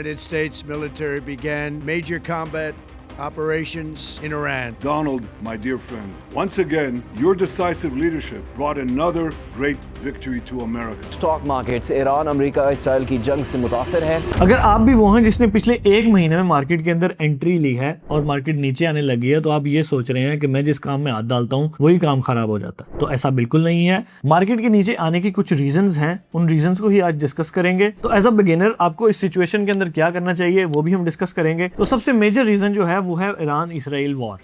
United States military began major combat operations in Iran. Donald, my dear friend, once again, your decisive leadership brought another great victory to America. Stock markets Iran America Israel की जंग से मुतासिर है। अगर आप भी वो हैं जिसने पिछले एक महीने में मार्केट के अंदर एंट्री ली है और मार्केट नीचे आने लगी है, तो आप ये सोच रहे हैं कि मैं जिस काम में हाथ डालता हूँ वही काम खराब हो जाता है। तो ऐसा बिल्कुल नहीं है। मार्केट के नीचे आने की कुछ रीजंस हैं, उन रीजंस को ही आज डिस्कस करेंगे। तो एज अ बिगिनर आपको इस सिचुएशन के अंदर क्या करना चाहिए वो भी हम डिस्कस करेंगे। तो सबसे मेजर रीजन जो है वो है ईरान इसराइल वॉर।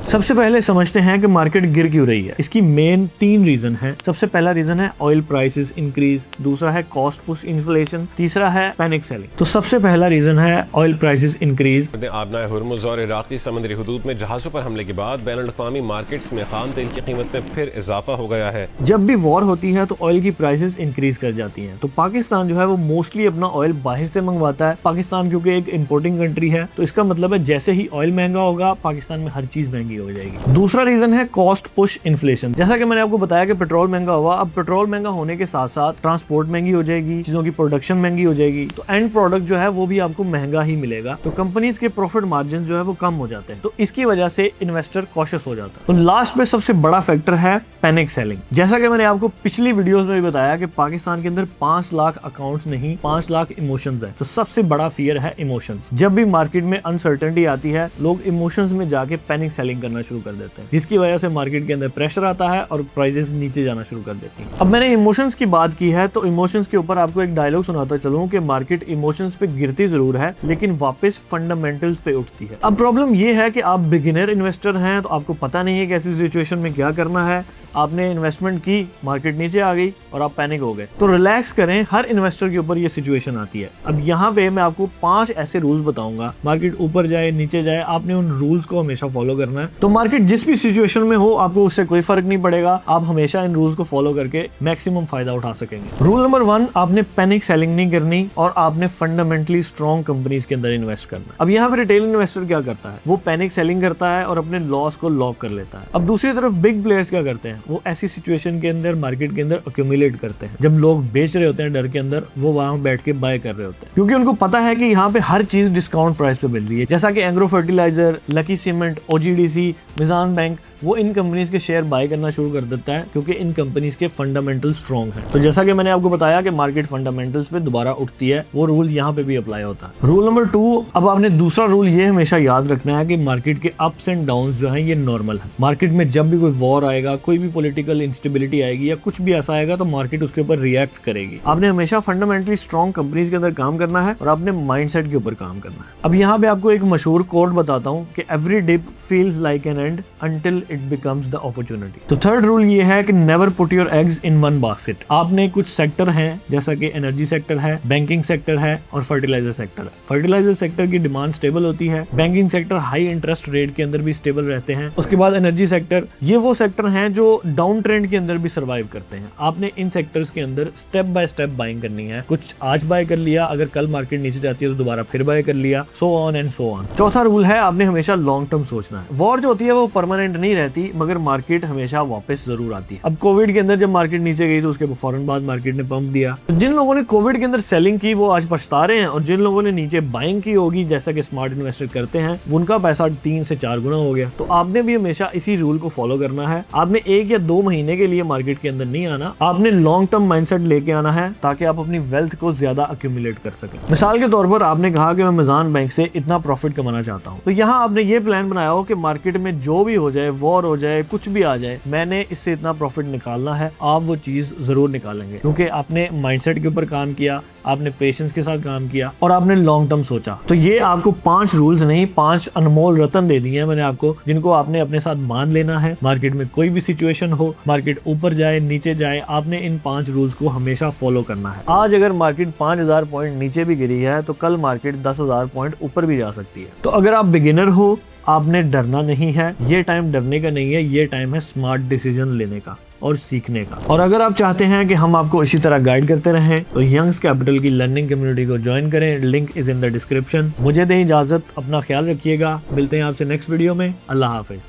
सबसे पहले समझते हैं कि मार्केट गिर क्यों रही है। इसकी मेन 3 रीजन है। सबसे पहला रीजन है ऑयल प्राइसेस इंक्रीज, दूसरा है कॉस्ट पुश इन्फ्लेशन, तीसरा है पैनिक सेलिंग। तो सबसे पहला रीजन है ऑयल प्राइसेस इंक्रीज। आबनाए हुर्मुज और इराकी समुद्री हुदूद में जहाजों पर हमले के बाद बैनुल-अक़वामी मार्केट्स में खाम तेल की कीमत में फिर इजाफा हो गया है। जब भी वॉर होती है तो ऑयल की प्राइसेस इंक्रीज कर जाती हैं। तो पाकिस्तान जो है वो मोस्टली अपना ऑयल बाहर से मंगवाता है। पाकिस्तान क्योंकि एक इम्पोर्टिंग कंट्री है, तो इसका मतलब है जैसे ही ऑयल महंगा होगा पाकिस्तान में हर चीज महंगी हो जाएगी। दूसरा रीजन है कॉस्ट पुश इन्फ्लेशन। जैसा कि मैंने आपको बताया कि पेट्रोल महंगा हुआ, अब पेट्रोल महंगा होने के साथ साथ ट्रांसपोर्ट महंगी हो जाएगी, चीजों की प्रोडक्शन महंगी हो जाएगी, तो एंड प्रोडक्ट जो है वो भी आपको महंगा ही मिलेगा। तो कंपनीज के प्रॉफिट मार्जिन जो है वो कम हो जाते हैं। तो इसकी वजह से इन्वेस्टर कॉशियस हो जाता है। तो लास्ट में सबसे बड़ा फैक्टर है पैनिक सेलिंग। जैसा कि मैंने आपको पिछली वीडियोस में भी बताया कि पाकिस्तान के अंदर 5 लाख अकाउंट्स नहीं 5 लाख इमोशंस है। तो सबसे बड़ा फियर है इमोशंस। जब भी मार्केट में अनसर्टेनिटी आती है, लोग इमोशंस में जाके पैनिक सेलिंग करना शुरू कर देते हैं, जिसकी वजह से मार्केट के अंदर प्रेशर आता है और प्राइसेस नीचे जाना शुरू कर देती हैं। अब मैंने इमोशंस की बात की है, तो इमोशंस के ऊपर आपको एक डायलॉग सुनाता चलूं कि मार्केट इमोशंस पे गिरती जरूर है लेकिन वापस फंडामेंटल्स पे उठती है। अब प्रॉब्लम ये है कि आप बिगिनर इन्वेस्टर हैं, तो आपको पता नहीं है कि ऐसी सिचुएशन में क्या करना है। आपने इन्वेस्टमेंट की, मार्केट नीचे आ गई और आप पैनिक हो गए। तो रिलैक्स करें, हर इन्वेस्टर के ऊपर ये सिचुएशन आती है। अब यहाँ पे मैं आपको 5 ऐसे रूल्स बताऊंगा, मार्केट ऊपर जाए नीचे जाए आपने उन रूल्स को हमेशा फॉलो करना है। तो मार्केट जिस भी सिचुएशन में हो आपको उससे कोई फर्क नहीं पड़ेगा, आप हमेशा इन रूल्स को फॉलो करके मैक्सिमम फायदा उठा सकेंगे। रूल नंबर 1, आपने पैनिक सेलिंग नहीं करनी और आपने फंडामेंटली स्ट्रॉन्ग कंपनीज के अंदर इन्वेस्ट करना। अब यहाँ पे रिटेल इन्वेस्टर क्या करता है, वो पैनिक सेलिंग करता है और अपने लॉस को लॉक कर लेता है। अब दूसरी तरफ बिग प्लेयर्स क्या करते हैं, वो ऐसी सिचुएशन के अंदर मार्केट के अंदर अक्यूमुलेट करते हैं। जब लोग बेच रहे होते हैं डर के अंदर, वो वहां बैठ के बाय कर रहे होते हैं, क्योंकि उनको पता है कि यहाँ पे हर चीज डिस्काउंट प्राइस पे मिल रही है। जैसा कि agro fertiliser, lucky cement, OGDC, Meezan bank, वो इन कंपनीज के शेयर बाय करना शुरू कर देता है क्योंकि इन कंपनीज के फंडामेंटल स्ट्रॉन्ग हैं। तो जैसा कि मैंने आपको बताया कि मार्केट फंडामेंटल्स पे दोबारा उठती है, वो रूल यहाँ पे भी अप्लाई होता है। रूल नंबर 2, अब आपने दूसरा रूल ये हमेशा याद रखना है कि मार्केट के अप्स एंड डाउन्स जो हैं ये नॉर्मल है। मार्केट में जब भी कोई वॉर आएगा, कोई भी पॉलिटिकल इंस्टेबिलिटी आएगी या कुछ भी ऐसा आएगा, तो मार्केट उसके ऊपर रिएक्ट करेगी। आपने हमेशा फंडामेंटली स्ट्रॉन्ग कंपनीज के अंदर काम करना है और आपने माइंडसेट के ऊपर काम करना है। अब यहाँ पे आपको एक मशहूर कोट बताता हूँ कि every dip feels like an end until it becomes the opportunity. तो थर्ड रूल ये है कि never put your eggs in one basket. आपने कुछ सेक्टर हैं जैसा कि एनर्जी सेक्टर है, बैंकिंग सेक्टर है और फर्टिलाइजर सेक्टर है। फर्टिलाइजर सेक्टर की डिमांड स्टेबल होती है, banking sector high interest rate के अंदर भी स्टेबल रहते हैं। उसके बाद एनर्जी सेक्टर, ये वो सेक्टर हैं जो डाउन ट्रेंड के अंदर भी सर्वाइव करते हैं। आपने इन सेक्टर्स के अंदर स्टेप बाय स्टेप बाइंग करनी है। कुछ आज बाय कर लिया, अगर कल मार्केट नीचे जाती है तो दोबारा फिर बाय कर लिया, so on and so on. चौथा रूल है आपने हमेशा लॉन्ग टर्म सोचना है। वॉर जो होती है वो परमानेंट नहीं रहती, मगर मार्केट हमेशा वापस जरूर आती है। अब कोविड के अंदर जब मार्केट नीचे गई तो उसके फौरन बाद मार्केट ने पंप दिया। तो जिन लोगों ने कोविड के अंदर सेलिंग की वो आज पछता रहे हैं, और जिन लोगों ने नीचे बाइंग की होगी जैसा कि स्मार्ट इन्वेस्टर करते हैं, उनका पैसा 3 से 4 गुना हो गया। तो आपने भी हमेशा इसी रूल को फॉलो करना है। आपने 1 या 2 महीने के लिए मार्केट के अंदर नहीं आना, आपने लॉन्ग टर्म माइंडसेट लेके आना है ताकि आप अपनी वेल्थ को ज्यादा अक्यूमुलेट कर सकें। मिसाल के तौर पर आपने कहा कि मैं मिजान बैंक से इतना प्रॉफिट कमाना चाहता हूँ, तो यहाँ आपने ये प्लान बनाया हो कि मार्केट में जो भी हो जाए, वॉर हो जाए, कुछ भी आ जाए, मैंने इससे इतना प्रॉफिट निकालना है। आप वो चीज जरूर निकालेंगे क्योंकि आपने माइंडसेट के ऊपर काम किया, आपने पेशेंस के साथ काम किया और आपने लॉन्ग टर्म सोचा। तो ये आपको 5 रूल्स नहीं 5 अनमोल रत्न दे दिए हैं मैंने आपको, जिनको आपने अपने साथ मान लेना है। मार्केट में कोई भी सिचुएशन हो, मार्केट ऊपर जाए नीचे जाए, आपने इन 5 रूल्स को हमेशा फॉलो करना है। आज अगर मार्केट 5000 पॉइंट नीचे भी गिरी है तो कल मार्केट 10,000 पॉइंट ऊपर भी जा सकती है। तो अगर आप बिगिनर हो, आपने डरना नहीं है। ये टाइम डरने का नहीं है, ये टाइम है स्मार्ट डिसीजन लेने का और सीखने का। और अगर आप चाहते हैं कि हम आपको इसी तरह गाइड करते रहें तो यंग्स कैपिटल की लर्निंग कम्युनिटी को ज्वाइन करें, link is in the description. मुझे दें इजाजत, अपना ख्याल रखिएगा, मिलते हैं आपसे नेक्स्ट वीडियो में। अल्लाह हाफिज।